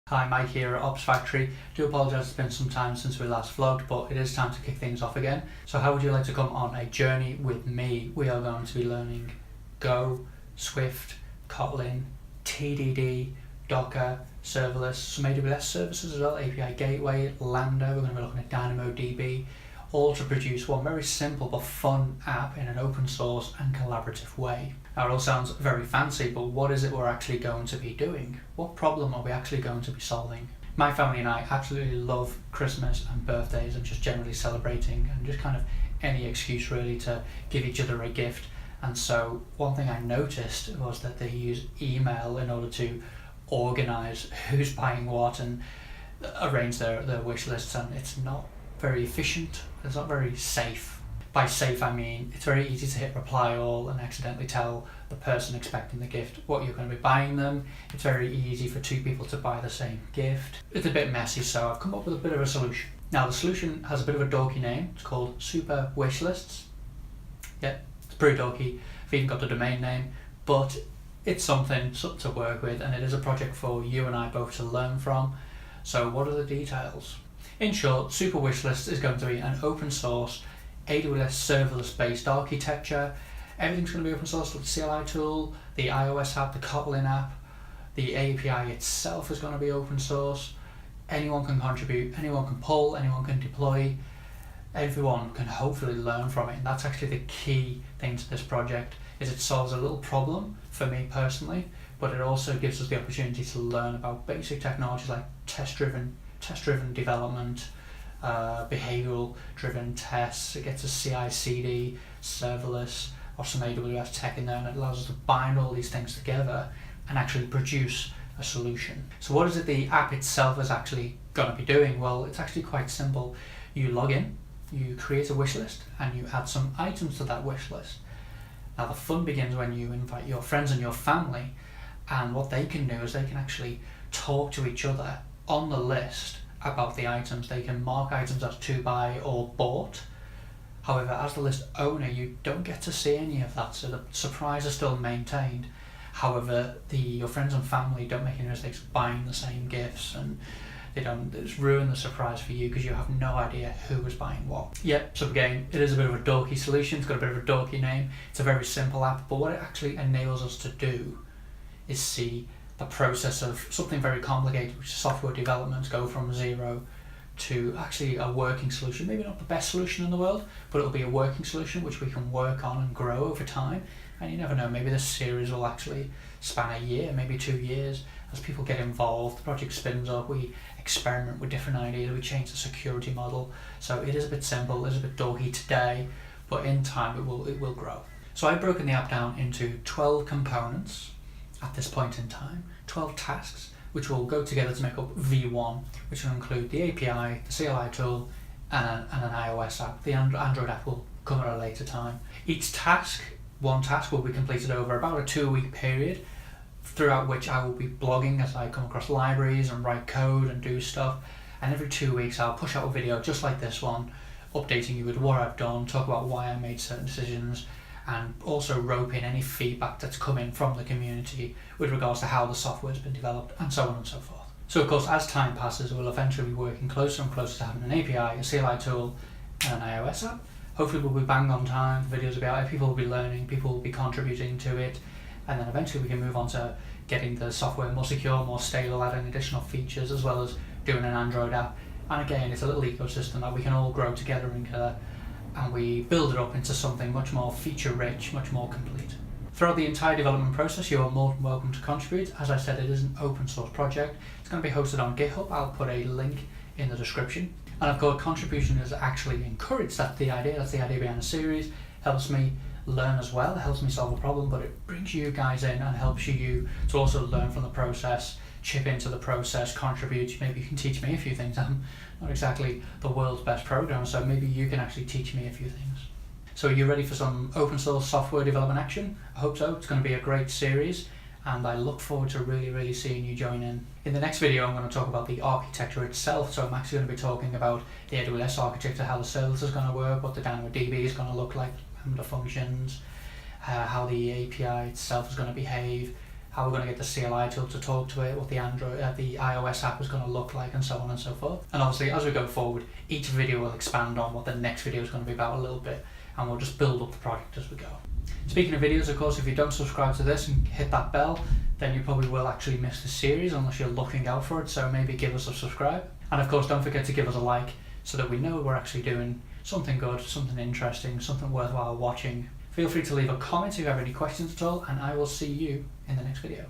Hi, Mike here at Ops Factory. Do apologise, it's been some time since we last vlogged, but it is time to kick things off again. So how would you like to come on a journey with me? We are going to be learning Go, Swift, Kotlin, TDD, Docker, Serverless, some AWS services as well, API Gateway, Lambda. We're going to be looking at DynamoDB, all to produce one very simple but fun app in an open source and collaborative way. Now it all sounds very fancy, but what is it we're actually going to be doing? What problem are we actually going to be solving? My family and I absolutely love Christmas and birthdays and just generally celebrating and just kind of any excuse really to give each other a gift. And so one thing I noticed was that they use email in order to organize who's buying what and arrange their wish lists, and it's not very efficient, it's not very safe. By safe I mean it's very easy to hit reply all and accidentally tell the person expecting the gift what you're going to be buying them. It's very easy for two people to buy the same gift. It's a bit messy, so I've come up with a bit of a solution. Now the solution has a bit of a dorky name. It's called Super Wish Lists. Yeah, it's pretty dorky. I've even got the domain name, but it's something to work with, and it is a project for you and I both to learn from. So what are the details? In short, Super Wish List is going to be an open source AWS serverless based architecture. Everything's going to be open source, the CLI tool, the iOS app, the Kotlin app, the API itself is going to be open source. Anyone can contribute, anyone can pull, anyone can deploy, everyone can hopefully learn from it. And that's actually the key thing to this project, is it solves a little problem for me personally, but it also gives us the opportunity to learn about basic technologies like test-driven development, behavioral driven tests. It gets a CI/CD, serverless, or some AWS tech in there, and it allows us to bind all these things together and actually produce a solution. So what is it the app itself is actually going to be doing? Well, it's actually quite simple. You log in, you create a wish list, and you add some items to that wish list. Now the fun begins when you invite your friends and your family, and what they can do is they can actually talk to each other on the list about the items. They can mark items as to buy or bought. However, as the list owner, you don't get to see any of that, so the surprise is still maintained. However, your friends and family don't make any mistakes buying the same gifts, and they don't just ruin the surprise for you because you have no idea who was buying what. Yep, so again, it is a bit of a dorky solution. It's got a bit of a dorky name. It's a very simple app, but what it actually enables us to do is see the process of something very complicated, which is software development, go from zero to actually a working solution. Maybe not the best solution in the world, but it'll be a working solution which we can work on and grow over time. And you never know, maybe this series will actually span a year, maybe 2 years. As people get involved, the project spins up, we experiment with different ideas, we change the security model. So it is a bit simple, it is a bit dorky today, but in time it will grow. So I've broken the app down into 12 components at this point in time, 12 tasks, which will go together to make up V1, which will include the API, the CLI tool, and an iOS app. The Android app will come at a later time. One task will be completed over about a 2-week period, throughout which I will be blogging as I come across libraries and write code and do stuff. And every 2 weeks I'll push out a video just like this one, updating you with what I've done, talk about why I made certain decisions, and also rope in any feedback that's come in from the community with regards to how the software has been developed, and so on and so forth. So of course, as time passes, we'll eventually be working closer and closer to having an API, a CLI tool, and an iOS app. Hopefully we'll be bang on time, the videos will be out, people will be learning, people will be contributing to it, and then eventually we can move on to getting the software more secure, more stable, adding additional features, as well as doing an Android app. And again, it's a little ecosystem that we can all grow together and we build it up into something much more feature-rich, much more complete. Throughout the entire development process, you are more than welcome to contribute. As I said, it is an open source project. It's going to be hosted on GitHub. I'll put a link in the description. And of course, contribution is actually encouraged. That's the idea behind the series. Helps me learn as well, it helps me solve a problem, but it brings you guys in and helps you to also learn from the process, chip into the process, contribute. Maybe you can teach me a few things. I'm not exactly the world's best programmer, so maybe you can actually teach me a few things. So are you ready for some open source software development action? I hope so. It's going to be a great series, and I look forward to really seeing you join in. In the next video, I'm going to talk about the architecture itself. So I'm actually going to be talking about the AWS architecture, how the serverless is going to work, what the DynamoDB is going to look like, Lambda functions, how the API itself is going to behave, how we're going to get the CLI tool to talk to it, what the iOS app is going to look like, and so on and so forth. And obviously, as we go forward, each video will expand on what the next video is going to be about a little bit, and we'll just build up the project as we go. Speaking of videos, of course, if you don't subscribe to this and hit that bell, then you probably will actually miss the series unless you're looking out for it, so maybe give us a subscribe. And of course, don't forget to give us a like so that we know we're actually doing something good, something interesting, something worthwhile watching. Feel free to leave a comment if you have any questions at all, and I will see you in the next video.